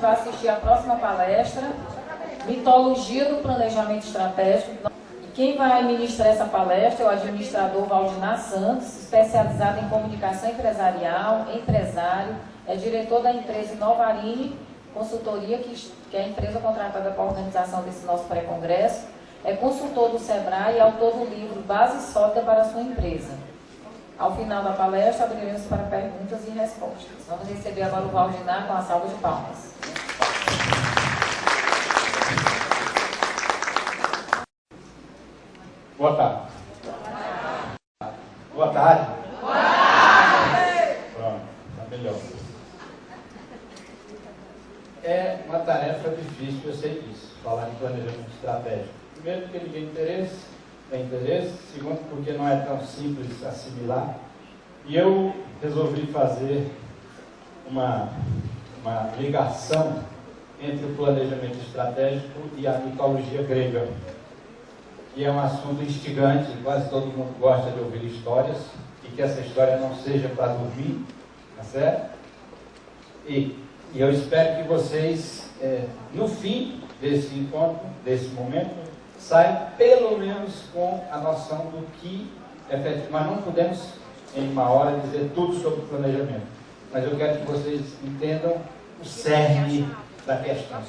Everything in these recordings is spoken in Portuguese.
vai assistir a próxima palestra, Mitologia do Planejamento Estratégico. E quem vai ministrar essa palestra é o administrador Valdinar Santos, especializado em comunicação empresarial, empresário, é diretor da empresa Inovarine Consultoria, que é a empresa contratada para a organização desse nosso pré-congresso, é consultor do SEBRAE e autor do livro Base Sólida para a sua empresa. Ao final da palestra, abriremos para perguntas e respostas. Vamos receber agora o Valdinar com a salva de palmas. Boa tarde. Boa tarde. Boa tarde. Pronto, está melhor. É uma tarefa difícil, eu sei disso, falar em planejamento estratégico. Primeiro, porque ninguém tem interesse. Segundo, porque não é tão simples assimilar. E eu resolvi fazer uma ligação entre o planejamento estratégico e a mitologia grega. Que é um assunto instigante, quase todo mundo gosta de ouvir histórias, e que essa história não seja para dormir, tá certo? E eu espero que vocês, no fim desse encontro, desse momento, saiam pelo menos com a noção do que efetivamente. Nós não podemos, em uma hora, dizer tudo sobre planejamento, mas eu quero que vocês entendam o cerne da questão,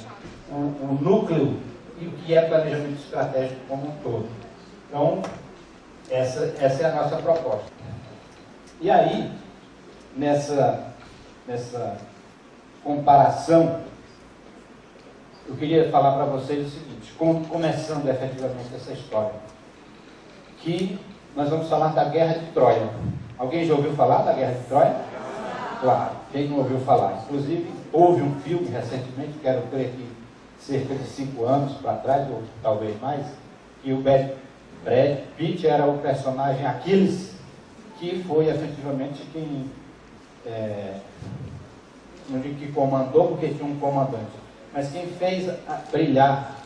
o núcleo e o que é planejamento estratégico como um todo. Então, essa é a nossa proposta. E aí, nessa comparação, eu queria falar para vocês o seguinte, começando efetivamente essa história, que nós vamos falar da Guerra de Troia. Alguém já ouviu falar da Guerra de Troia? Claro, quem não ouviu falar? Inclusive, houve um filme recentemente, quero crer que cerca de 5 anos para trás, ou talvez mais, que o Brad Pitt era o personagem Aquiles, que foi efetivamente quem, não digo que comandou, porque tinha um comandante, mas quem fez brilhar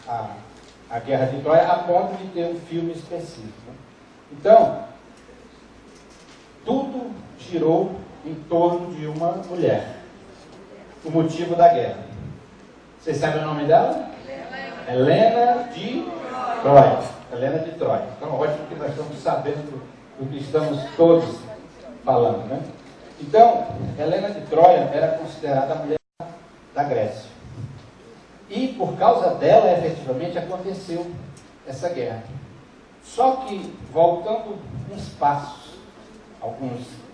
a Guerra de Troia a ponto de ter um filme específico. Então, tudo girou em torno de uma mulher, o motivo da guerra. Vocês sabem o nome dela? Helena de Troia. Helena de Troia. Então, ótimo que nós estamos sabendo do que estamos todos falando, né? Então, Helena de Troia era considerada a mulher da Grécia. E, por causa dela, efetivamente, aconteceu essa guerra. Só que, voltando uns passos,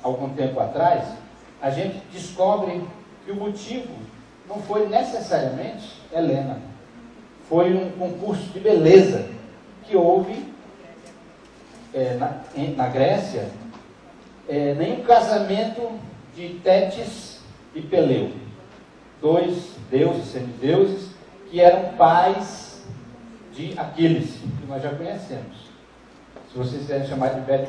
algum tempo atrás, a gente descobre que o motivo não foi necessariamente Helena. Foi um concurso de beleza que houve na Grécia, nenhum casamento de Tétis e Peleu, 2 deuses, semideuses, que eram pais de Aquiles, que nós já conhecemos. Se vocês quiserem chamar de Brad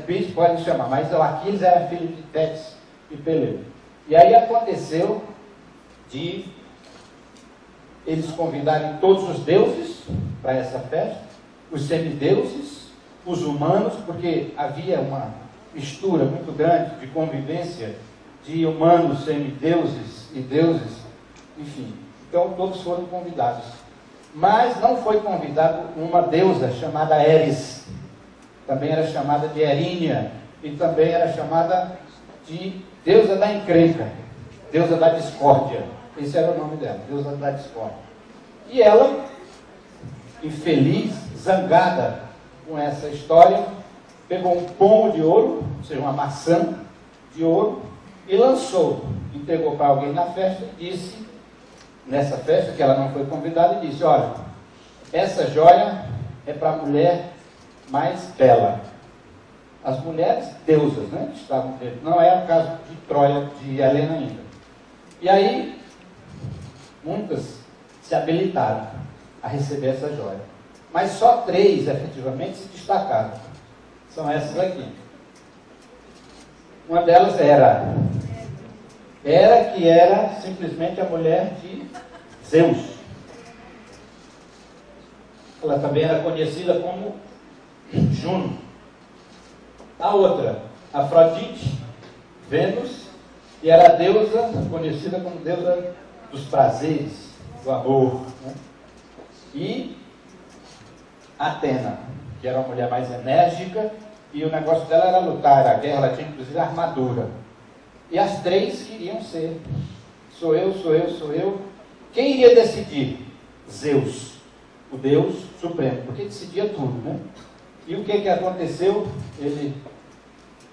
Pitt, podem chamar, mas o Aquiles era filho de Tétis e Peleu. E aí aconteceu de eles convidarem todos os deuses para essa festa, os semideuses, os humanos, porque havia uma mistura muito grande de convivência de humanos, semideuses e deuses, enfim. Então todos foram convidados. Mas não foi convidado uma deusa chamada Eris, também era chamada de Erínia, e também era chamada de deusa da encrenca, deusa da discórdia. Esse era o nome dela, deusa da discórdia. E ela, infeliz, zangada com essa história, pegou um pomo de ouro, ou seja, uma maçã de ouro, e lançou, entregou para alguém na festa e disse, nessa festa, que ela não foi convidada, e disse, olha, essa joia é para a mulher mais bela. As mulheres deusas, né, que estavam dentro. Não é o caso de Troia, de Helena ainda. E aí, muitas se habilitaram a receber essa joia. Mas só 3, efetivamente, se destacaram. São essas aqui. Uma delas era que era simplesmente a mulher de Zeus. Ela também era conhecida como Juno. A outra, Afrodite, Vênus, e era a deusa, conhecida como deusa dos prazeres, do amor, né? E Atena, que era uma mulher mais enérgica, e o negócio dela era lutar, era a guerra, ela tinha inclusive armadura. E as três queriam ser. Sou eu, sou eu, sou eu. Quem iria decidir? Zeus, o Deus Supremo, porque decidia tudo, né? E o que aconteceu? Ele,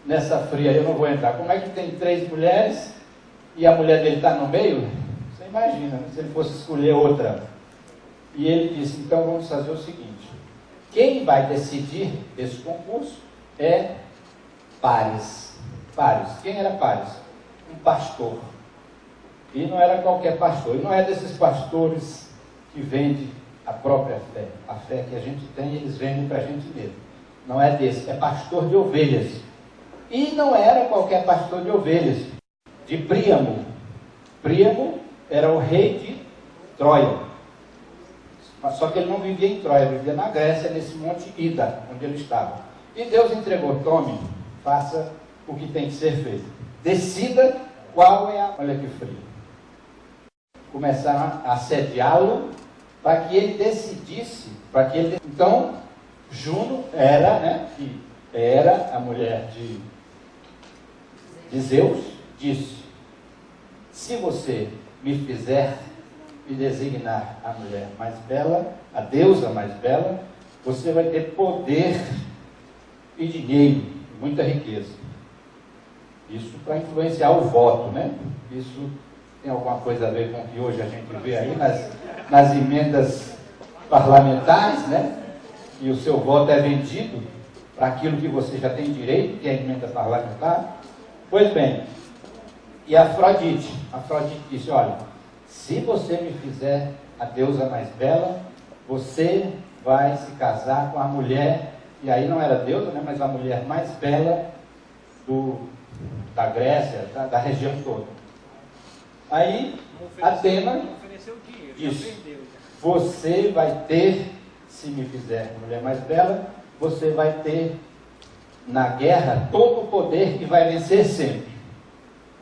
nessa fria, eu não vou entrar. Como é que tem três mulheres e a mulher dele está no meio? Você imagina, né? Se ele fosse escolher outra. E ele disse, então vamos fazer o seguinte: quem vai decidir esse concurso é Paris. Paris. Quem era Paris? Um pastor. E não era qualquer pastor. E não é desses pastores que vendem a própria fé. A fé que a gente tem, eles vendem para a gente mesmo. Não é desse. É pastor de ovelhas. E não era qualquer pastor de ovelhas. De Príamo. Príamo era o rei de Troia. Só que ele não vivia em Troia, ele vivia na Grécia, nesse monte Ida, onde ele estava. E Deus entregou: tome, faça o que tem que ser feito. Decida qual é a... Olha que frio. Começaram a assediá-lo para que ele decidisse, Então, Juno era, né, que era a mulher de Zeus, disse: se você me fizer e designar a mulher mais bela, a deusa mais bela, você vai ter poder e dinheiro, muita riqueza. Isso para influenciar o voto, né? Isso tem alguma coisa a ver com o que hoje a gente vê aí nas emendas parlamentares, né? E o seu voto é vendido para aquilo que você já tem direito, que é a emenda parlamentar. Pois bem, e Afrodite disse: olha, se você me fizer a deusa mais bela, você vai se casar com a mulher, e aí não era deusa, né, mas a mulher mais bela da Grécia, da região toda. Aí Atena disse: você vai ter, se me fizer a mulher mais bela, você vai ter na guerra todo o poder e vai vencer sempre.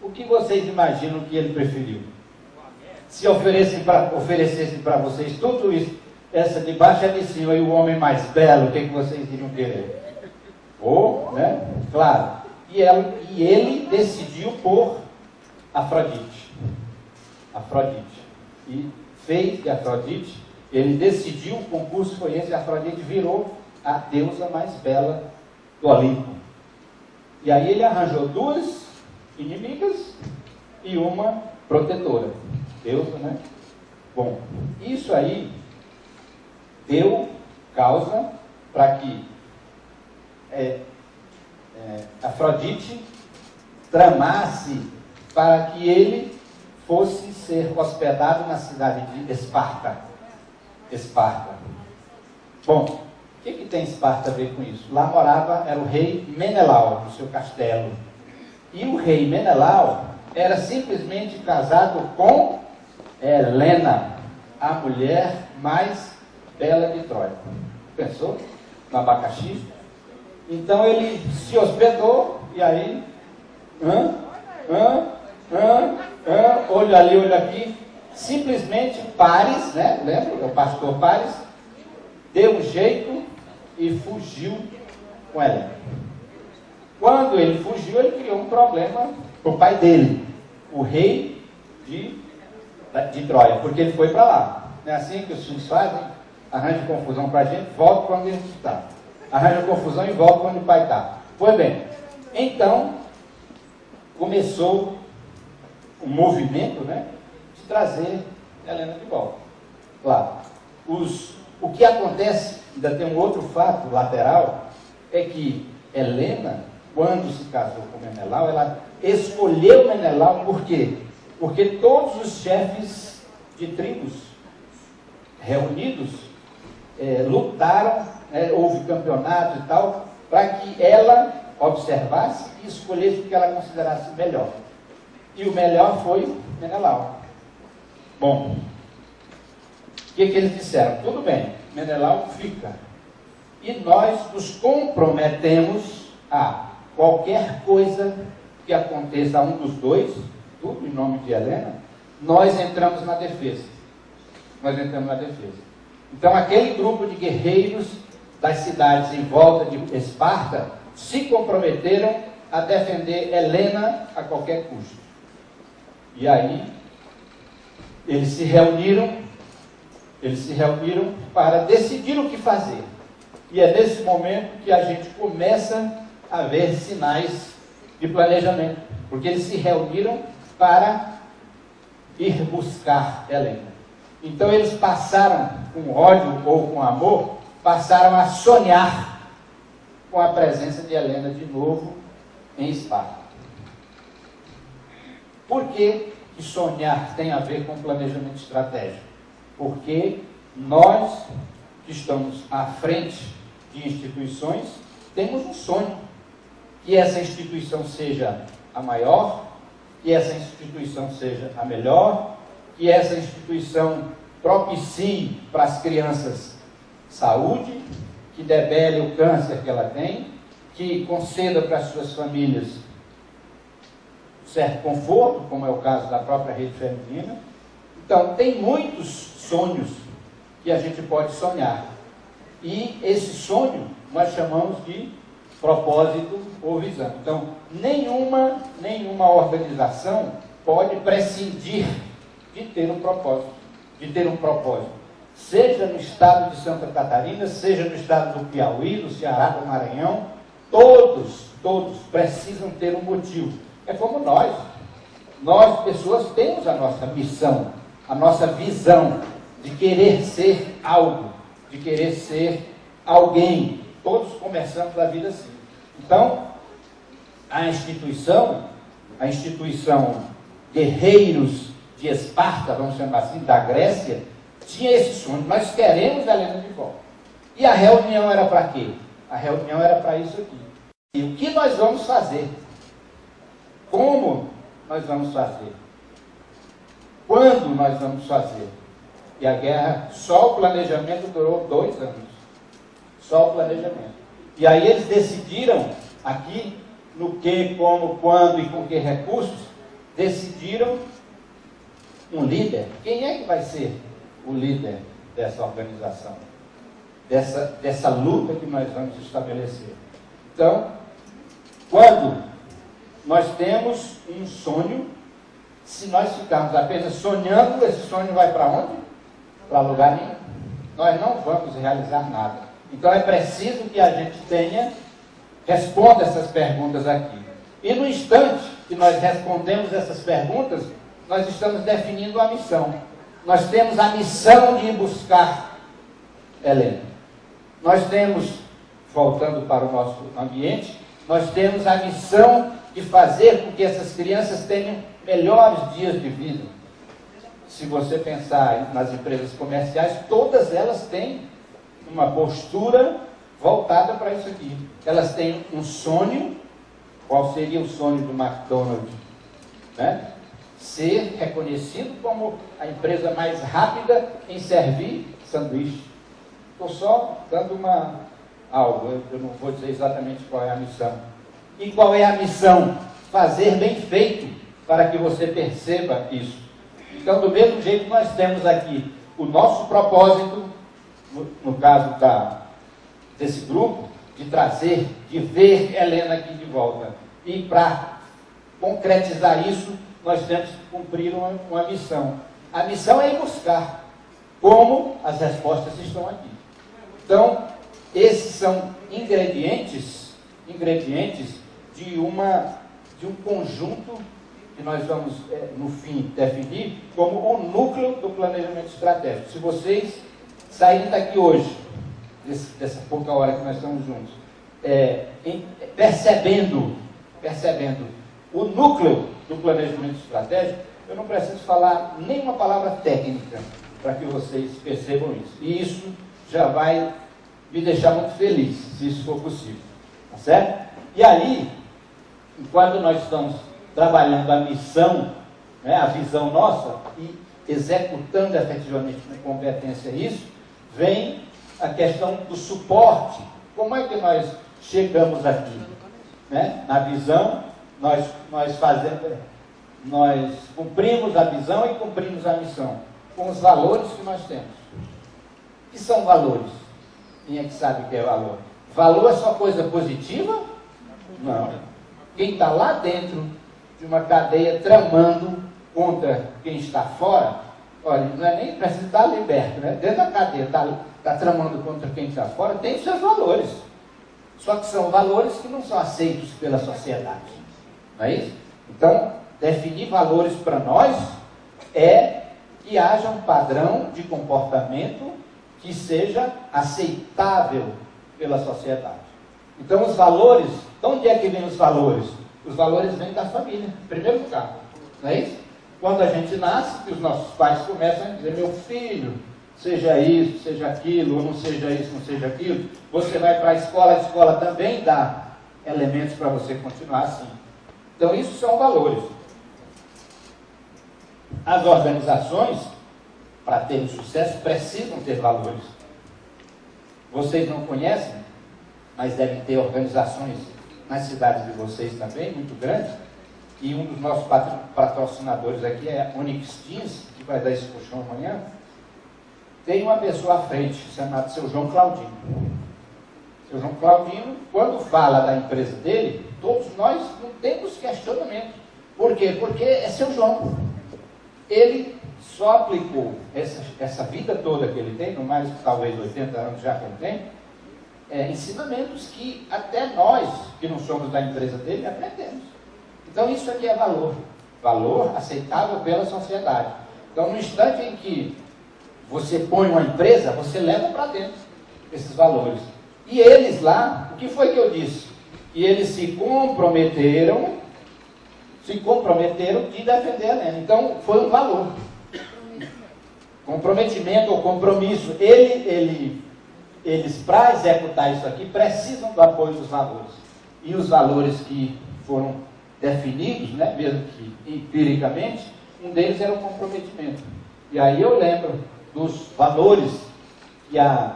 O que vocês imaginam que ele preferiu? Se oferecessem para vocês tudo isso, essa de baixo é de cima, e o homem mais belo, o que vocês iriam querer? Né? Claro. E ele decidiu por Afrodite. E fez de Afrodite, ele decidiu, o concurso foi esse, Afrodite virou a deusa mais bela do Olimpo. E aí ele arranjou duas inimigas e uma protetora. Deusa, né? Bom, isso aí deu causa para que Afrodite tramasse para que ele fosse ser hospedado na cidade de Esparta. Bom, o que tem Esparta a ver com isso? Lá era o rei Menelau, no seu castelo. E o rei Menelau era simplesmente casado com Helena, a mulher mais bela de Troia. Pensou? No abacaxi? Então ele se hospedou, e aí, olho ali, olho aqui, simplesmente Paris, né? Lembra? O pastor Paris deu um jeito e fugiu com Helena. Quando ele fugiu, ele criou um problema para o pai dele, o rei de Troia, porque ele foi para lá. Não é assim que os filhos fazem? Arranja confusão para a gente, volta para onde a gente está. Arranja confusão e volta para onde o pai está. Pois bem, então começou um movimento, né, de trazer Helena de volta. Claro, o que acontece, ainda tem um outro fato lateral, é que Helena, quando se casou com Menelau, ela escolheu Menelau por quê? Porque todos os chefes de tribos reunidos lutaram, houve campeonato e tal, para que ela observasse e escolhesse o que ela considerasse melhor. E o melhor foi Menelau. Bom, o que eles disseram? Tudo bem, Menelau fica. E nós nos comprometemos a qualquer coisa que aconteça a um dos dois, tudo em nome de Helena, nós entramos na defesa. Nós entramos na defesa. Então, aquele grupo de guerreiros das cidades em volta de Esparta se comprometeram a defender Helena a qualquer custo. E aí, eles se reuniram para decidir o que fazer. E é nesse momento que a gente começa a ver sinais de planejamento, porque eles se reuniram para ir buscar Helena. Então eles passaram, com ódio ou com amor, passaram a sonhar com a presença de Helena de novo em Esparta. Por que sonhar tem a ver com planejamento estratégico? Porque nós que estamos à frente de instituições temos um sonho, que essa instituição seja a maior, que essa instituição seja a melhor, que essa instituição propicie para as crianças saúde, que debele o câncer que ela tem, que conceda para as suas famílias certo conforto, como é o caso da própria rede feminina. Então, tem muitos sonhos que a gente pode sonhar. E esse sonho nós chamamos de propósito ou visão. Então, nenhuma organização pode prescindir de ter um propósito. Seja no estado de Santa Catarina, seja no estado do Piauí, do Ceará, do Maranhão, todos precisam ter um motivo. É como nós pessoas temos a nossa missão, a nossa visão de querer ser algo, de querer ser alguém. Todos começamos a vida assim. Então, a instituição Guerreiros de Esparta, vamos chamar assim, da Grécia, tinha esse sonho. Nós queremos Helena de volta. E a reunião era para quê? A reunião era para isso aqui. E o que nós vamos fazer? Como nós vamos fazer? Quando nós vamos fazer? E a guerra, só o planejamento durou 2 anos. Só o planejamento. E aí eles decidiram, aqui, no que, como, quando e com que recursos, decidiram um líder. Quem é que vai ser o líder dessa organização? Dessa luta que nós vamos estabelecer. Então, quando nós temos um sonho, se nós ficarmos apenas sonhando, esse sonho vai para onde? Para lugar nenhum. Nós não vamos realizar nada. Então é preciso que a gente responda essas perguntas aqui. E no instante que nós respondemos essas perguntas, nós estamos definindo a missão. Nós temos a missão de ir buscar Helena. Nós temos, voltando para o nosso ambiente, nós temos a missão de fazer com que essas crianças tenham melhores dias de vida. Se você pensar nas empresas comerciais, todas elas têm uma postura voltada para isso aqui. Elas têm um sonho. Qual seria o sonho do McDonald's? Né? Ser reconhecido como a empresa mais rápida em servir sanduíche. Estou só dando algo, eu não vou dizer exatamente qual é a missão. E qual é a missão? Fazer bem feito, para que você perceba isso. Então, do mesmo jeito, nós temos aqui o nosso propósito, no caso desse grupo, de trazer, de ver Helena aqui de volta. E para concretizar isso, nós temos que cumprir uma missão. A missão é ir buscar, como as respostas estão aqui. Então, esses são ingredientes de um conjunto que nós vamos, no fim, definir como o núcleo do planejamento estratégico. Se vocês saírem daqui hoje, dessa pouca hora que nós estamos juntos, percebendo o núcleo do planejamento estratégico, eu não preciso falar nenhuma palavra técnica para que vocês percebam isso. E isso já vai me deixar muito feliz, se isso for possível. Tá certo? E aí, enquanto nós estamos trabalhando a missão, né, a visão nossa, e executando efetivamente com competência isso, vem a questão do suporte. Como é que nós chegamos aqui? Né? Na visão, nós fazemos... nós cumprimos a visão e cumprimos a missão com os valores que nós temos. O que são valores? Quem é que sabe o que é valor? Valor é só coisa positiva? Não. Quem está lá dentro de uma cadeia tramando contra quem está fora, olha, não é nem para estar liberto, né? Dentro da cadeia está tramando contra quem está fora, tem os seus valores. Só que são valores que não são aceitos pela sociedade. Não é isso? Então, definir valores para nós é que haja um padrão de comportamento que seja aceitável pela sociedade. Então, os valores, de onde é que vêm os valores? Os valores vêm da família, em primeiro lugar. Não é isso? Quando a gente nasce, que os nossos pais começam a dizer, meu filho, seja isso, seja aquilo, ou não seja isso, não seja aquilo. Você vai para a escola também dá elementos para você continuar assim. Então, isso são valores. As organizações, para terem sucesso, precisam ter valores. Vocês não conhecem, mas devem ter organizações nas cidades de vocês também, muito grandes. E um dos nossos patrocinadores aqui é a Onyx Jeans, que vai dar esse puxão amanhã. Tem uma pessoa à frente, chamada Seu João Claudino. Seu João Claudino, quando fala da empresa dele, todos nós não temos questionamento. Por quê? Porque é Seu João. Ele só aplicou essa vida toda que ele tem, no mais talvez 80 anos já que ele tem, ensinamentos que até nós, que não somos da empresa dele, aprendemos. Então isso aqui é valor. Valor aceitável pela sociedade. Então no instante em que você põe uma empresa, você leva para dentro esses valores. E eles lá, o que foi que eu disse? Que eles se comprometeram de defender a Helena. Então, foi um valor. Comprometimento ou compromisso. Eles, para executar isso aqui, precisam do apoio dos valores. E os valores que foram definidos, né, mesmo que empiricamente, um deles era o comprometimento. E aí eu lembro dos valores que a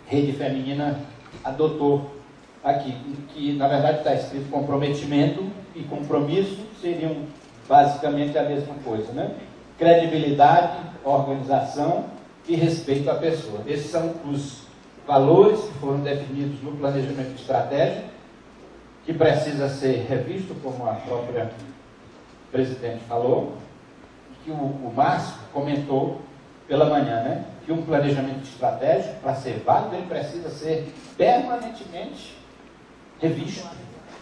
Rede Feminina adotou aqui, que na verdade está escrito comprometimento e compromisso seriam basicamente a mesma coisa, né? Credibilidade, organização e respeito à pessoa. Esses são os valores que foram definidos no planejamento estratégico, que precisa ser revisto, como a própria presidente falou, que o Márcio comentou pela manhã, né? Que um planejamento estratégico, para ser válido, ele precisa ser permanentemente revisto.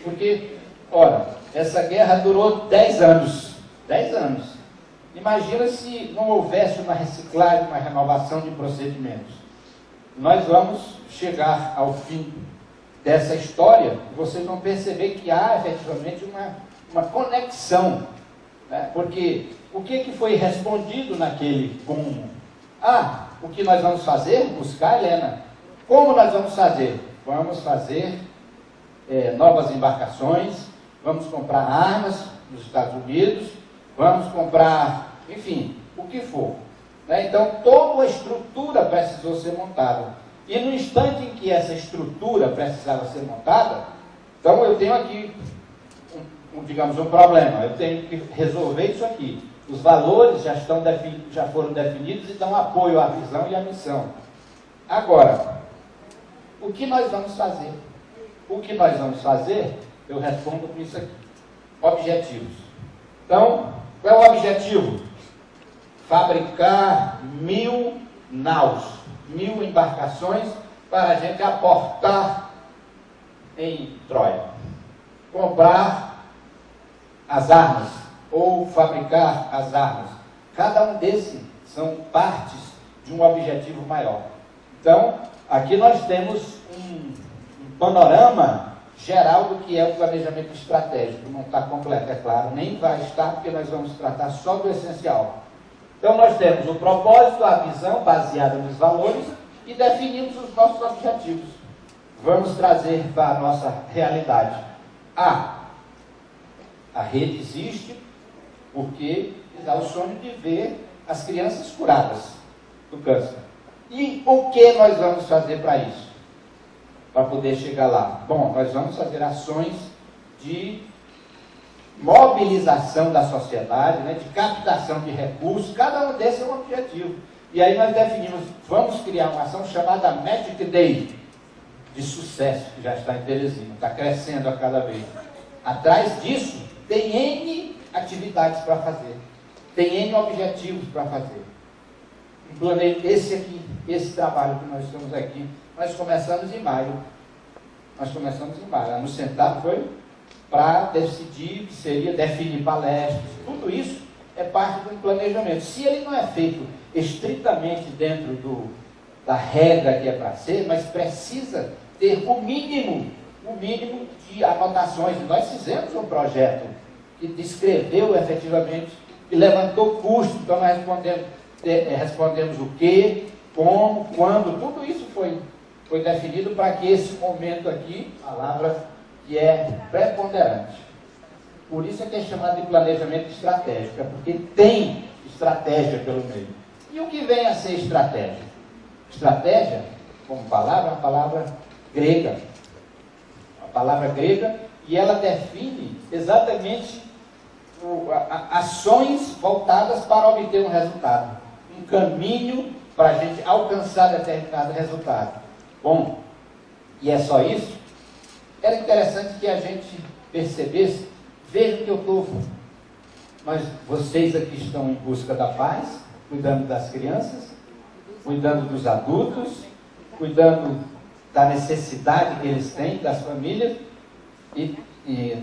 Porque, ora, essa guerra durou 10 anos. 10 anos. Imagina se não houvesse uma reciclagem, uma renovação de procedimentos. Nós vamos chegar ao fim dessa história e vocês vão perceber que há efetivamente uma conexão. Né? Porque o que foi respondido naquele comum? O que nós vamos fazer? Buscar a Helena. Como nós vamos fazer? Vamos fazer novas embarcações, vamos comprar armas nos Estados Unidos, vamos comprar, enfim, o que for. Né? Então, toda a estrutura precisou ser montada. E no instante em que essa estrutura precisava ser montada, então eu tenho aqui, digamos, um problema. Eu tenho que resolver isso aqui. Os valores já foram definidos e dão apoio à visão e à missão. Agora, o que nós vamos fazer? O que nós vamos fazer, eu respondo com isso aqui. Objetivos. Então, qual é o objetivo? Fabricar 1000 naus, 1000 embarcações para a gente aportar em Troia. Comprar as armas ou fabricar as armas. Cada um desses são partes de um objetivo maior. Então, aqui nós temos um panorama geral do que é o planejamento estratégico. Não está completo, é claro, nem vai estar, porque nós vamos tratar só do essencial. Então, nós temos o propósito, a visão baseada nos valores e definimos os nossos objetivos. Vamos trazer para a nossa realidade. A rede existe porque dá o sonho de ver as crianças curadas do câncer. E o que nós vamos fazer para isso? Para poder chegar lá? Bom, nós vamos fazer ações de mobilização da sociedade, né, de captação de recursos. Cada um desses é um objetivo. E aí nós definimos, vamos criar uma ação chamada Magic Day, de sucesso, que já está em Teresina, está crescendo a cada vez. Atrás disso, tem N atividades para fazer, tem N objetivos para fazer. Esse aqui, esse trabalho que nós estamos aqui, nós começamos em maio. Nos sentado foi para decidir que seria definir palestras. Tudo isso é parte do planejamento. Se ele não é feito estritamente dentro da regra que é para ser, mas precisa ter o mínimo de anotações. Nós fizemos um projeto que descreveu efetivamente, que levantou custo. Então nós respondemos o que, como, quando, tudo isso foi definido para que esse momento aqui, palavra que é preponderante. Por isso é que é chamado de planejamento estratégico, é porque tem estratégia pelo meio. E o que vem a ser estratégia? Estratégia, como palavra, é uma palavra grega. Uma palavra grega, e ela define exatamente ações voltadas para obter um resultado. Um caminho para a gente alcançar determinado resultado. Bom, e é só isso? Era interessante que a gente percebesse, veja que eu estou, mas vocês aqui estão em busca da paz, cuidando das crianças, cuidando dos adultos, cuidando da necessidade que eles têm, das famílias, e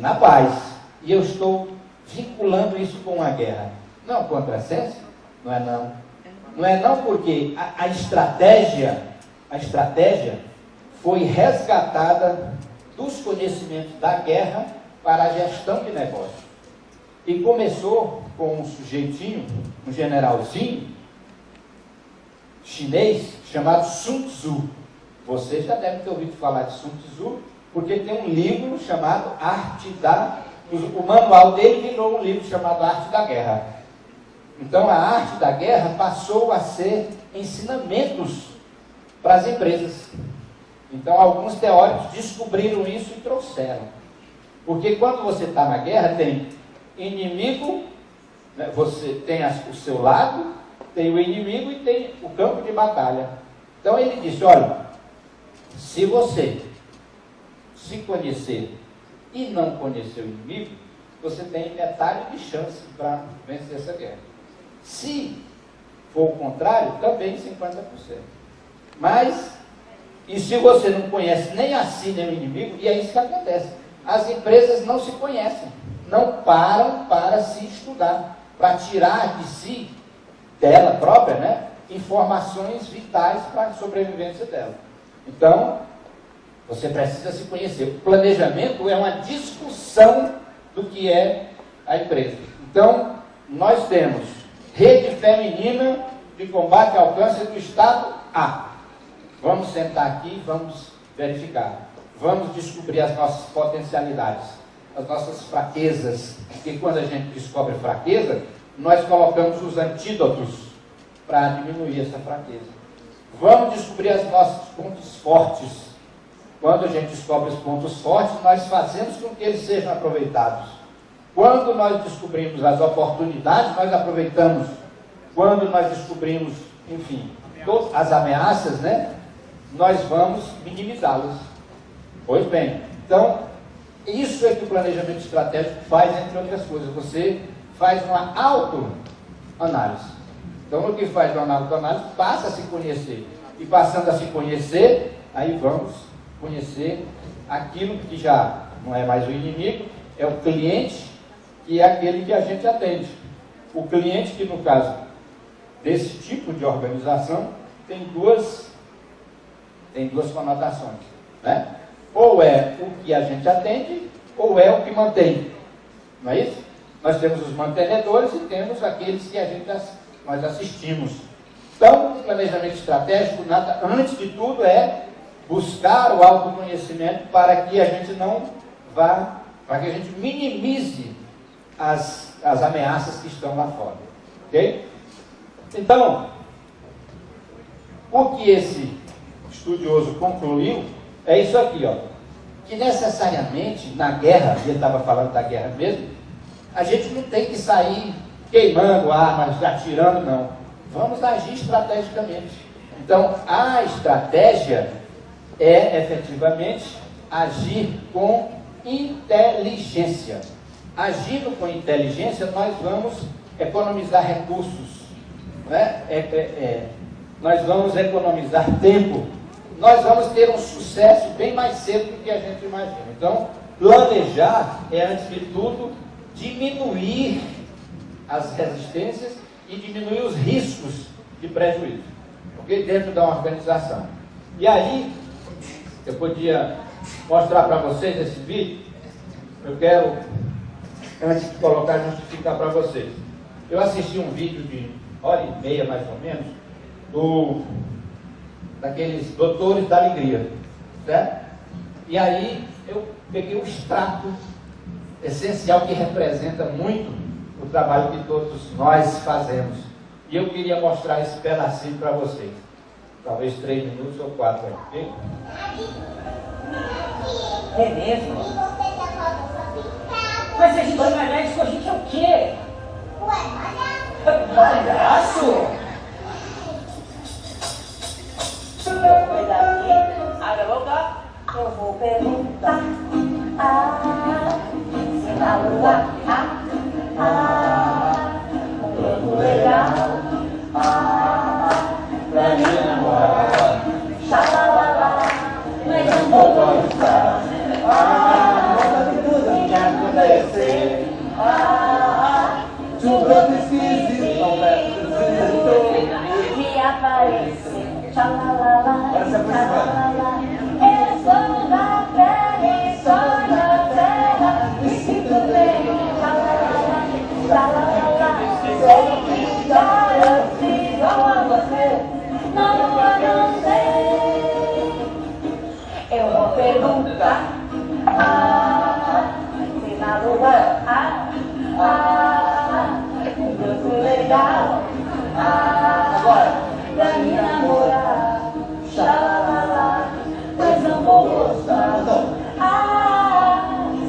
na paz. E eu estou vinculando isso com uma guerra. Não contra a ciência? Não é não. Não é não porque a estratégia foi resgatada dos conhecimentos da guerra para a gestão de negócio. E começou com um sujeitinho, um generalzinho chinês chamado Sun Tzu. Vocês já devem ter ouvido falar de Sun Tzu, porque tem um livro chamado o manual dele virou um livro chamado Arte da Guerra. Então a arte da guerra passou a ser ensinamentos para as empresas. Então alguns teóricos descobriram isso e trouxeram. Porque quando você está na guerra, tem inimigo, né, você tem o seu lado, tem o inimigo e tem o campo de batalha. Então ele disse, olha, se você se conhecer e não conhecer o inimigo, você tem metade de chance para vencer essa guerra. Se for o contrário, também 50%. Mas, e se você não conhece nem a si nem o inimigo, e é isso que acontece. As empresas não se conhecem, não param para se estudar, para tirar de si, dela própria, né, informações vitais para a sobrevivência dela. Então, você precisa se conhecer. O planejamento é uma discussão do que é a empresa. Então, nós temos Rede Feminina de Combate ao Câncer do Estado A. Vamos sentar aqui e vamos verificar. Vamos descobrir as nossas potencialidades, as nossas fraquezas. Porque quando a gente descobre fraqueza, nós colocamos os antídotos para diminuir essa fraqueza. Vamos descobrir os nossos pontos fortes. Quando a gente descobre os pontos fortes, nós fazemos com que eles sejam aproveitados. Quando nós descobrimos as oportunidades, nós aproveitamos. Quando nós descobrimos, enfim, todas as ameaças, né, nós vamos minimizá-las. Pois bem, então, isso é que o planejamento estratégico faz, entre outras coisas. Você faz uma autoanálise. Então, o que faz uma autoanálise, passa a se conhecer. E passando a se conhecer, aí vamos conhecer aquilo que já não é mais o inimigo, é o cliente, que é aquele que a gente atende. O cliente que, no caso desse tipo de organização, tem duas conotações, né? Ou é o que a gente atende, ou é o que mantém. Não é isso? Nós temos os mantenedores e temos aqueles que nós assistimos. Então, o planejamento estratégico, antes de tudo, é buscar o autoconhecimento para que a gente para que a gente minimize as ameaças que estão lá fora. Ok? Então, o que esse estudioso concluiu é isso aqui, ó, que necessariamente na guerra, ele estava falando da guerra mesmo, a gente não tem que sair queimando armas, atirando, não. Vamos agir estrategicamente. Então, a estratégia é, efetivamente, agir com inteligência. Agindo com inteligência, nós vamos economizar recursos, né? Nós vamos economizar tempo, nós vamos ter um sucesso bem mais cedo do que a gente imagina. Então, planejar é, antes de tudo, diminuir as resistências e diminuir os riscos de prejuízo, ok? Dentro da organização. E aí, eu podia mostrar para vocês esse vídeo. Eu quero, antes de colocar, justificar para vocês. Eu assisti um vídeo de 1h30, mais ou menos, daqueles Doutores da Alegria, certo? E aí eu peguei um extrato essencial que representa muito o trabalho que todos nós fazemos. E eu queria mostrar esse pedacinho para vocês. Talvez 3 minutos ou 4, ok? É mesmo? Mas se a gente vai médico, a gente é o quê? Palhaço! Depois daqui, abre a boca. Eu vou perguntar. Se na lua muito legal. Pra mim namorar. Xalalala. Mas eu vou gostar. Sabe tudo que acontecer. De um canto esquisito, não me aparecer. Xalalala, xalalala. Eu sou da terra e sou da terra. Me sinto bem. Xalalala, xalalala. Sei que garanto igual a você. Não, eu não sei. Eu vou perguntar. Se na lua muito legal. Agora, pra me namorar. Xalala, mas não vou gostar.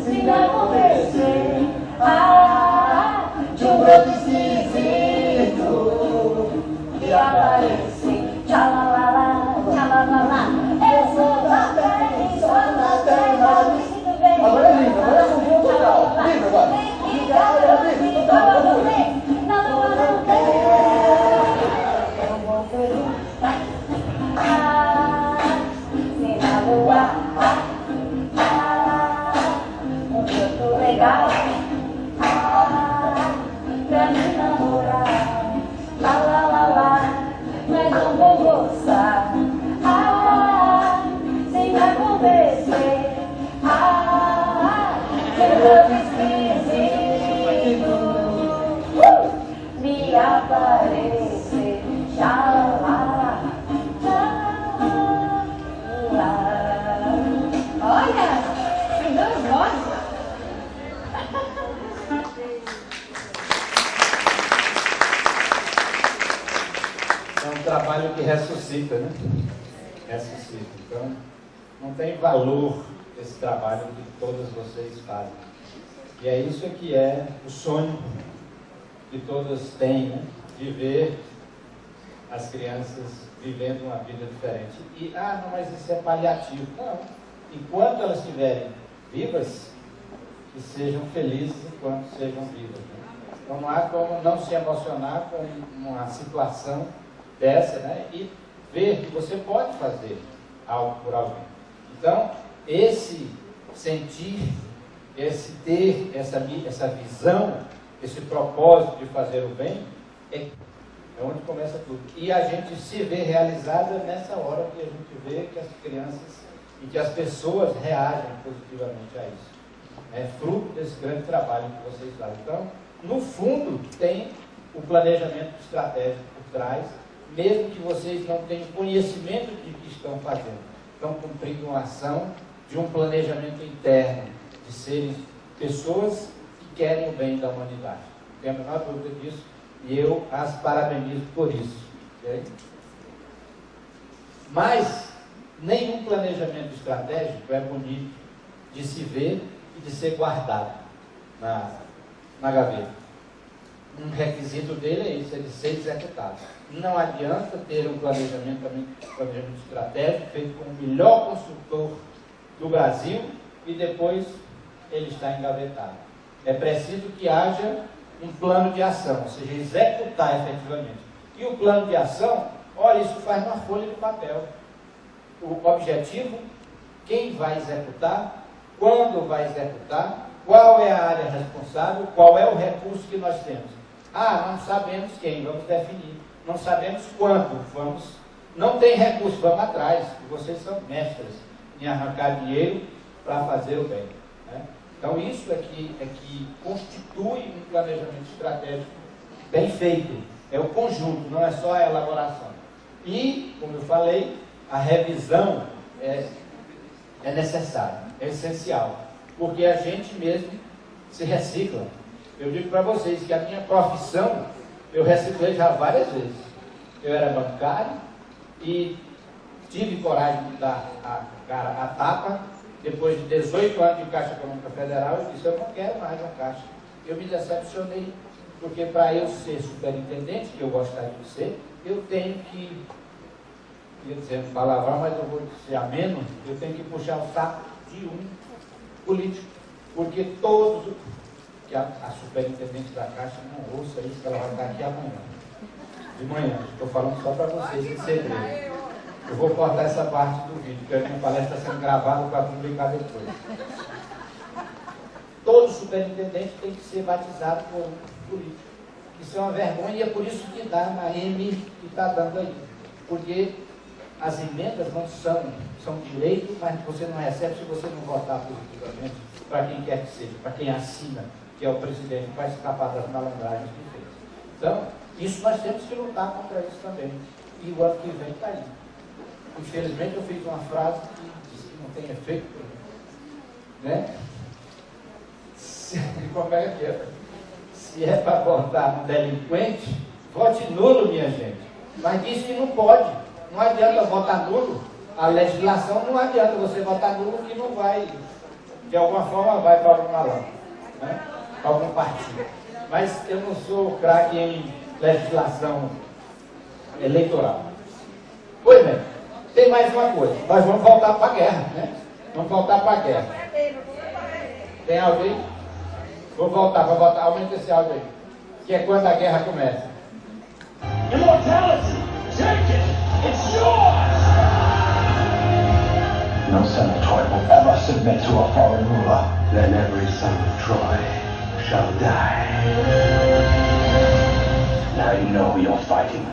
Se me acontecer. De um broto esquisito que aparece. Xalala, xalala. Eu sou da terra e sou da terra. Me sinto bem. Agora é lindo, agora é um bom total. Lindo agora. Pra me namorar, lá lá lá lá, mas não vou gostar. Sem me acontecer, chegando esquisito, me aparecer, xalala, xalala. Olha, tem 2 vozes. É um trabalho que ressuscita, né? Ressuscita. Então, não tem valor esse trabalho que todas vocês fazem. E é isso que é o sonho que todas têm, né? De ver as crianças vivendo uma vida diferente. E, não, mas isso é paliativo. Não. Enquanto elas estiverem vivas, que sejam felizes enquanto sejam vivas. Né? Então não há como não se emocionar com uma situação dessa, né? E ver que você pode fazer algo por alguém. Então, esse sentir, esse ter essa visão, esse propósito de fazer o bem, é onde começa tudo. E a gente se vê realizada nessa hora que a gente vê que as crianças e que as pessoas reagem positivamente a isso. É fruto desse grande trabalho que vocês fazem. Então, no fundo, tem o planejamento estratégico por trás, mesmo que vocês não tenham conhecimento de que estão fazendo. Estão cumprindo uma ação de um planejamento interno, de serem pessoas que querem o bem da humanidade. Não tenho a menor dúvida disso, e eu as parabenizo por isso. Okay? Mas nenhum planejamento estratégico é bonito de se ver e de ser guardado na gaveta. Um requisito dele é isso, é de ser executado. Não adianta ter um planejamento estratégico feito com o melhor consultor do Brasil e depois ele está engavetado. É preciso que haja um plano de ação, ou seja, executar efetivamente. E o plano de ação, olha, isso faz numa folha de papel. O objetivo, quem vai executar, quando vai executar, qual é a área responsável, qual é o recurso que nós temos. Ah, não sabemos quem, vamos definir. Não sabemos quanto, não tem recurso, vamos atrás. Vocês são mestres em arrancar dinheiro para fazer o bem. Né? Então isso é que constitui um planejamento estratégico bem feito. É o conjunto, não é só a elaboração. E, como eu falei, a revisão é necessária, é essencial, porque a gente mesmo se recicla. Eu digo para vocês que a minha profissão, eu reciclei já várias vezes. Eu era bancário e tive coragem de dar a tapa. Depois de 18 anos de Caixa Econômica Federal, eu disse, eu não quero mais a Caixa. Eu me decepcionei, porque para eu ser superintendente, que eu gostaria de ser, eu tenho que, ia dizer um palavrão, mas eu vou dizer ameno, eu tenho que puxar o saco de um político, porque todos, que a superintendente da Caixa não ouça isso, que ela vai estar aqui amanhã, de manhã, estou falando só para vocês em segredo. Eu vou cortar essa parte do vídeo, porque a minha palestra está sendo gravada para publicar depois. Todo superintendente tem que ser batizado por um político. Isso é uma vergonha e é por isso que dá na M que está dando aí. Porque as emendas não são direito, mas você não recebe se você não votar positivamente para quem quer que seja, para quem assina, que é o presidente, para escapar das malandragens que fez. Então, isso nós temos que lutar contra isso também. E o ano que vem está aí. Infelizmente eu fiz uma frase que diz que não tem efeito, né? Como é que é? Se é para votar no delinquente, vote nulo, minha gente. Mas diz que não pode. Não adianta votar nulo. A legislação não adianta você votar nulo que não vai, de alguma forma vai para algum malandro, né? Para algum partido. Mas eu não sou craque em legislação eleitoral. Pois bem, tem mais uma coisa. Nós vamos voltar para a guerra, né? Vamos voltar para a guerra. Tem áudio aí? Vou voltar, aumenta esse áudio aí. Que é quando a guerra começa. Immortality! Take it! It's yours! No son of Troy will ever submit to a foreign ruler. Then every son of Troy shall die. Now you know who you're fighting.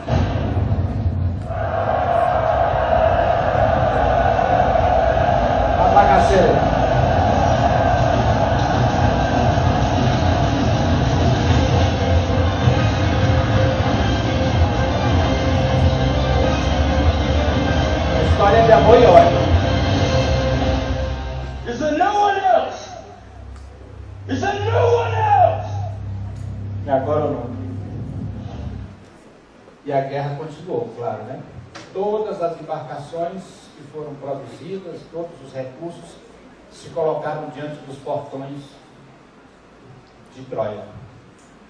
A bagaceira. História de amor e ódio. Is there no one else? Is there no one else? E agora não. E a guerra continuou, claro, né? Todas as embarcações que foram produzidas, todos os recursos se colocaram diante dos portões de Troia.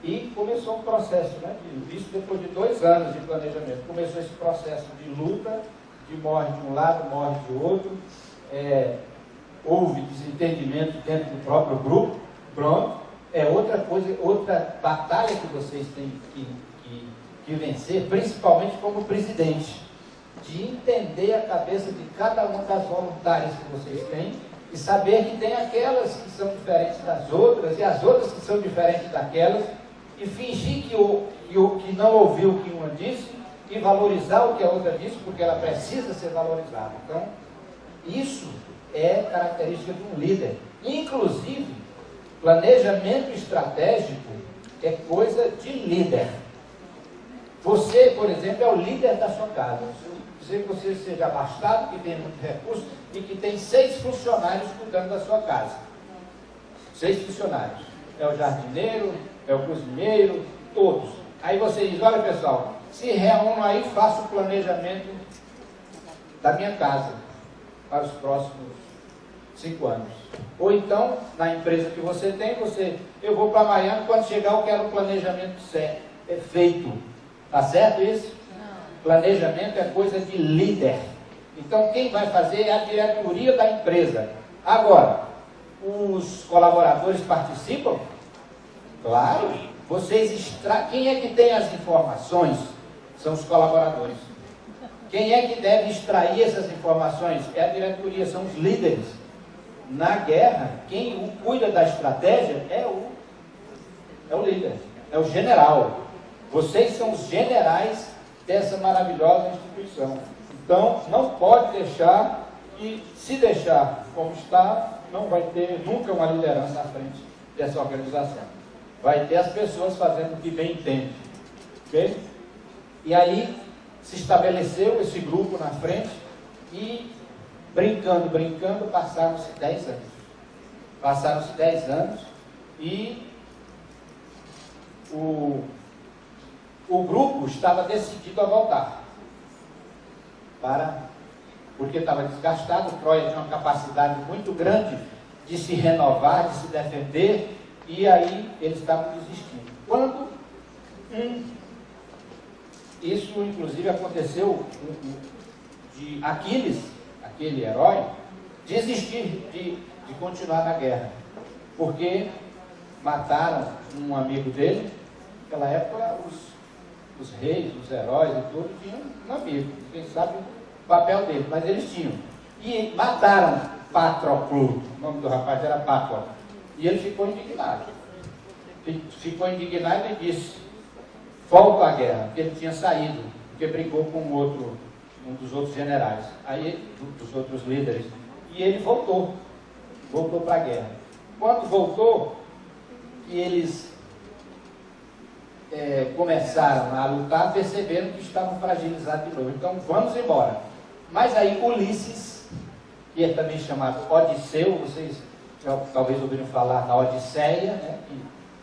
E começou um processo, né? Isso depois de 2 anos de planejamento. Começou esse processo de luta, de morre de um lado, morre de outro, houve desentendimento dentro do próprio grupo, pronto, é outra coisa, outra batalha que vocês têm que vencer, principalmente como presidente, de entender a cabeça de cada uma das voluntárias que vocês têm e saber que tem aquelas que são diferentes das outras e as outras que são diferentes daquelas e fingir que não ouviu o que uma disse e valorizar o que a outra disse, porque ela precisa ser valorizada. Então, isso é característica de um líder. Inclusive, planejamento estratégico é coisa de líder. Você, por exemplo, é o líder da sua casa. Se você seja abastado, que tem muito recurso e que tem 6 funcionários cuidando da sua casa. 6 funcionários. É o jardineiro, é o cozinheiro, todos. Aí você diz, olha pessoal, se reúnam aí, faço o planejamento da minha casa para os próximos 5 anos. Ou então, na empresa que você tem, eu vou para Miami, quando chegar eu quero um planejamento feito. Tá certo isso? Não. Planejamento é coisa de líder. Então, quem vai fazer é a diretoria da empresa. Agora, os colaboradores participam? Claro. Quem é que tem as informações? São os colaboradores. Quem é que deve extrair essas informações? É a diretoria, são os líderes. Na guerra, quem cuida da estratégia é o líder, é o general. Vocês são os generais dessa maravilhosa instituição. Então, não pode deixar, e se deixar como está, não vai ter nunca uma liderança à frente dessa organização. Vai ter as pessoas fazendo o que bem entende. Ok? E aí, se estabeleceu esse grupo na frente e, brincando, passaram-se 10 anos. Passaram-se 10 anos e o grupo estava decidido a voltar. Porque estava desgastado, Troia tinha uma capacidade muito grande de se renovar, de se defender, e aí eles estavam desistindo. Quando isso inclusive aconteceu de Aquiles, aquele herói, desistir de continuar na guerra, porque mataram um amigo dele. Naquela época os reis, os heróis e tudo tinham um amigo, quem sabe o papel dele, mas eles tinham. E mataram Patroclo, o nome do rapaz era Patroclo, e ele ficou indignado. E disse: volto à guerra, porque ele tinha saído, porque brigou com um dos outros generais, dos outros líderes, e ele voltou para a guerra. Quando voltou, e eles começaram a lutar, perceberam que estavam fragilizados de novo. Então, vamos embora. Mas aí Ulisses, que é também chamado Odisseu, vocês já talvez ouviram falar na Odisseia, né, que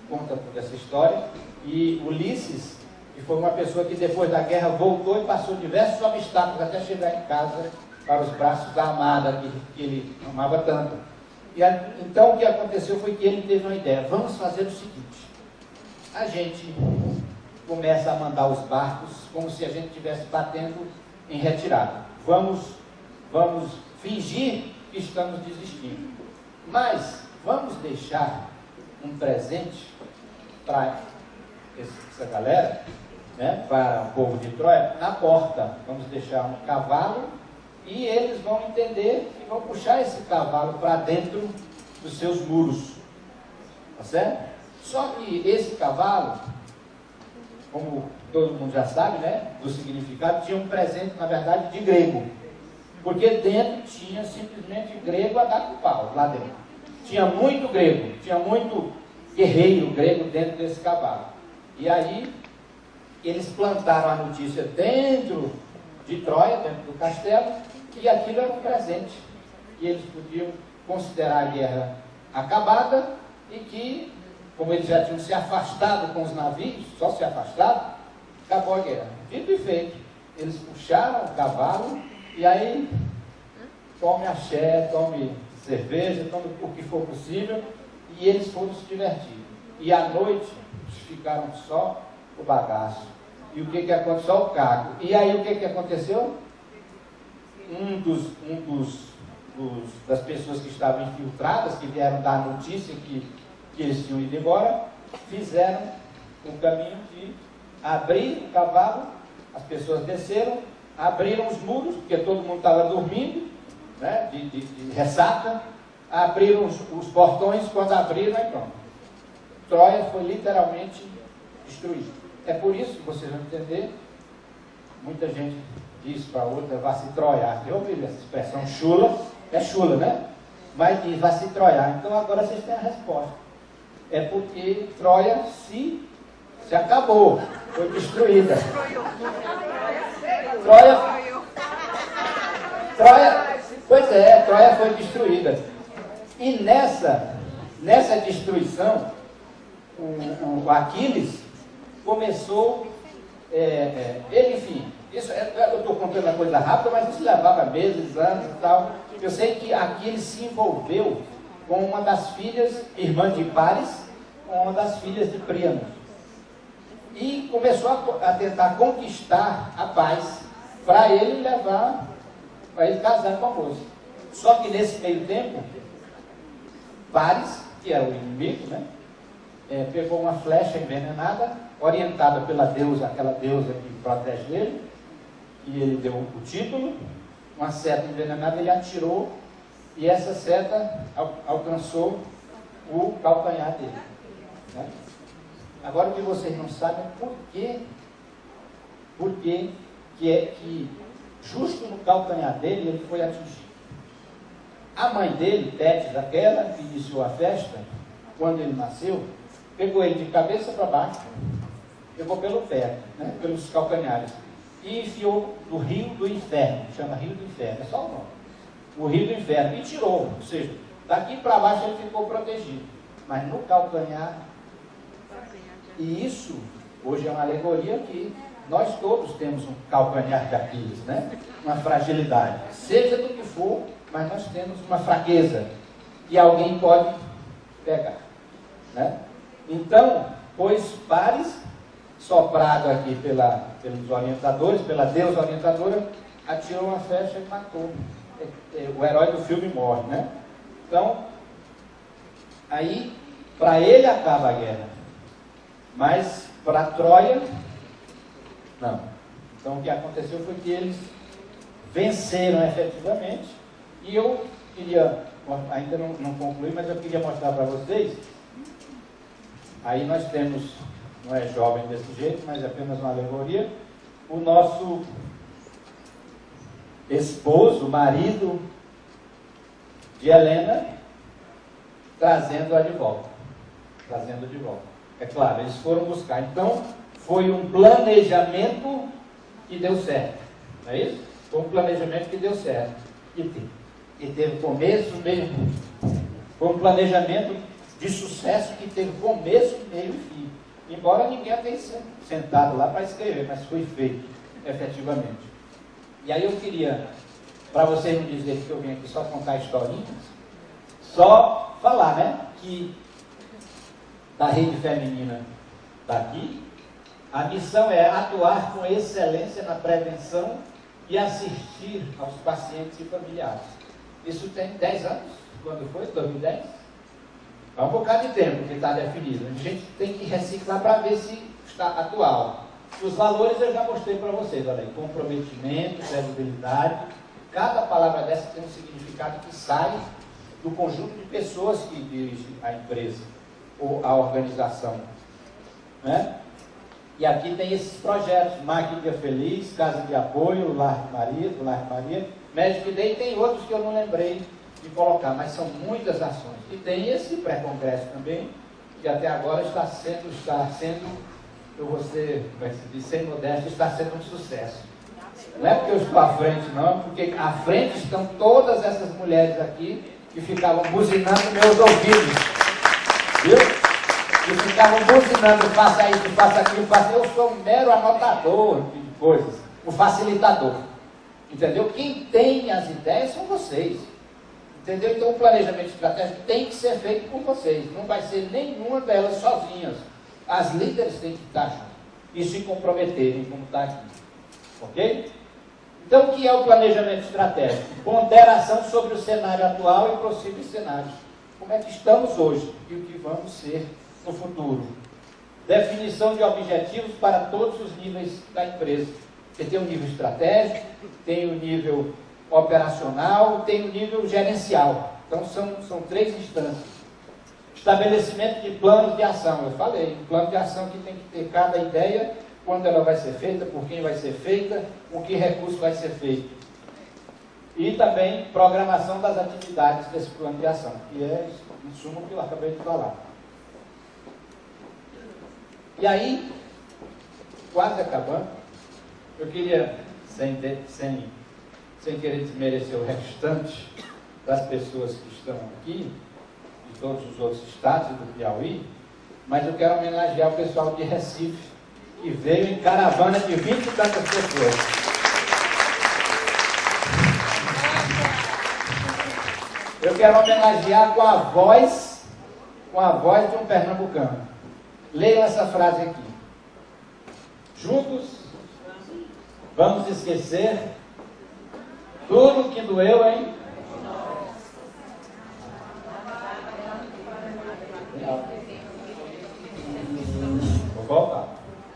conta toda essa história, e Ulisses, que foi uma pessoa que depois da guerra voltou e passou diversos obstáculos até chegar em casa para os braços da amada que ele amava tanto. Então o que aconteceu foi que ele teve uma ideia: vamos fazer o seguinte, a gente começa a mandar os barcos como se a gente estivesse batendo em retirada. Vamos fingir que estamos desistindo, mas vamos deixar um presente para essa galera, né, para o povo de Troia, na porta. Vamos deixar um cavalo e eles vão entender e vão puxar esse cavalo para dentro dos seus muros. Tá certo? Só que esse cavalo, como todo mundo já sabe, né, do significado, tinha um presente, na verdade, de grego. Porque dentro tinha simplesmente grego a dar com pau, lá dentro. Tinha muito grego, tinha muito guerreiro grego dentro desse cavalo. E aí, eles plantaram a notícia dentro de Troia, dentro do castelo, e aquilo era um presente. E eles podiam considerar a guerra acabada e que, como eles já tinham se afastado com os navios, só se afastado, acabou a guerra. Dito e feito, eles puxaram o cavalo e aí tome axé, tome cerveja, tome o que for possível, e eles foram se divertir. E à noite ficaram só o bagaço. E o que aconteceu? Só o caco. E aí o que aconteceu? Das pessoas que estavam infiltradas, que vieram dar a notícia que eles tinham ido embora, fizeram o caminho de abrir o cavalo, as pessoas desceram, abriram os muros, porque todo mundo estava dormindo, né, de ressaca, abriram os portões, quando abriram, aí pronto. Troia foi literalmente destruída. É por isso que vocês vão entender, muita gente diz para outra, vá se troiar. Eu ouvi essa expressão chula, é chula, né? Mas diz, vá se troiar. Então agora vocês têm a resposta. É porque Troia se acabou, foi destruída. Troia foi destruída. E nessa destruição, o Aquiles começou, ele, enfim, isso, eu estou contando a coisa rápida, mas isso levava meses, anos e tal. Eu sei que aqui ele se envolveu com uma das filhas, irmã de Pares, com uma das filhas de Príamo. E começou a tentar conquistar a paz para ele levar, para ele casar com a moça. Só que nesse meio tempo, Pares, que era o inimigo, né, pegou uma flecha envenenada, orientada pela deusa, aquela deusa que protege ele, e ele deu o título, uma seta envenenada, ele atirou, e essa seta alcançou o calcanhar dele. Né? Agora o que vocês não sabem é por que justo no calcanhar dele ele foi atingido. A mãe dele, Tétis, aquela que iniciou a festa, quando ele nasceu, pegou ele de cabeça para baixo, pegou pelo pé, né, pelos calcanhares, e enfiou no rio do inferno, chama rio do inferno, é só o nome, o rio do inferno, e tirou, ou seja, daqui para baixo ele ficou protegido, mas no calcanhar, e isso hoje é uma alegoria que nós todos temos um calcanhar de Aquiles, né, uma fragilidade, seja do que for, mas nós temos uma fraqueza, que alguém pode pegar, né? Então, pois Pares, soprado aqui pelos orientadores, pela deusa orientadora, atirou uma flecha e matou. O herói do filme morre, né? Então, aí, para ele acaba a guerra. Mas, para Troia, não. Então, o que aconteceu foi que eles venceram efetivamente. E eu queria, ainda não concluí, mas eu queria mostrar para vocês. Aí nós temos, não é jovem desse jeito, mas é apenas uma alegoria, o nosso esposo, marido de Helena, trazendo-a de volta. Trazendo de volta. É claro, eles foram buscar. Então, foi um planejamento que deu certo. Não é isso? Foi um planejamento que deu certo. E teve começo, meio. Foi um planejamento de sucesso que teve começo, meio e fim. Embora ninguém tenha sentado lá para escrever, mas foi feito, efetivamente. E aí eu queria, para vocês não dizerem que eu vim aqui só contar historinhas, só falar, né, que da rede feminina daqui, a missão é atuar com excelência na prevenção e assistir aos pacientes e familiares. Isso tem 10 anos, quando foi? 2010? É um bocado de tempo que está definido. A gente tem que reciclar para ver se está atual. Os valores eu já mostrei para vocês, olha aí, comprometimento, credibilidade. Cada palavra dessa tem um significado que sai do conjunto de pessoas que dirigem a empresa ou a organização. Né? E aqui tem esses projetos, Máquina Feliz, Casa de Apoio, Lar Maria, Médico Day, e tem outros que eu não lembrei de colocar, mas são muitas ações. E tem esse pré-congresso também, que até agora está sendo, eu vou ser, como é que se diz, sem modéstia, está sendo um sucesso. Não é porque eu estou à frente, não, porque à frente estão todas essas mulheres aqui que ficavam buzinando meus ouvidos. Viu? Que ficavam buzinando, faça isso, faça aquilo, faça. Eu sou um mero anotador de coisas, um facilitador. Entendeu? Quem tem as ideias são vocês. Entendeu? Então o planejamento estratégico tem que ser feito por vocês. Não vai ser nenhuma delas sozinhas. As líderes têm que estar juntas e se comprometerem como está aqui. Ok? Então o que é o planejamento estratégico? Ponderação sobre o cenário atual e possíveis cenários. Como é que estamos hoje e o que vamos ser no futuro. Definição de objetivos para todos os níveis da empresa. Você tem o nível estratégico, tem o nível operacional, tem o nível gerencial. Então são 3 instâncias. Estabelecimento de planos de ação. Eu falei, um plano de ação que tem que ter cada ideia, quando ela vai ser feita, por quem vai ser feita, com que recurso vai ser feito. E também programação das atividades desse plano de ação, que é em suma o que eu acabei de falar. E aí, quase acabando, eu queria, sem querer desmerecer o restante das pessoas que estão aqui, de todos os outros estados do Piauí, mas eu quero homenagear o pessoal de Recife, que veio em caravana de 20 e tantas pessoas. quero homenagear com a voz de um pernambucano. Leiam essa frase aqui. Juntos, vamos esquecer tudo que doeu, hein? Vou voltar.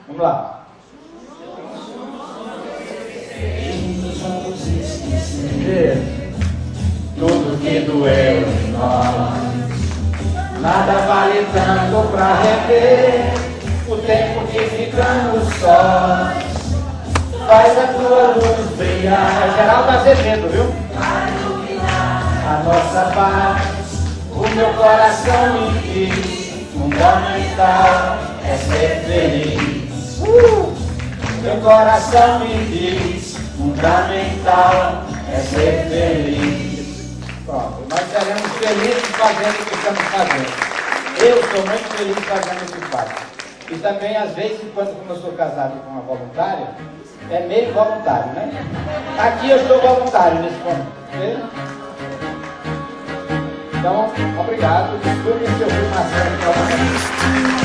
Vamos lá. Tudo que doeu em nós, nada vale tanto pra rever o tempo que ficamos sós. Faz a tua luz brilhar. É Geraldo Azevedo, viu? A nossa paz, o meu coração me diz, fundamental é ser feliz. Meu coração me diz, fundamental é ser feliz. Pronto, nós seremos felizes fazendo o que estamos fazendo. Eu sou muito feliz fazendo o que faço. E também, às vezes, quando como eu sou casado com uma voluntária, é meio voluntário, né? Aqui eu sou voluntário nesse momento. Ok? Então, obrigado. Desculpe se eu fui uma série de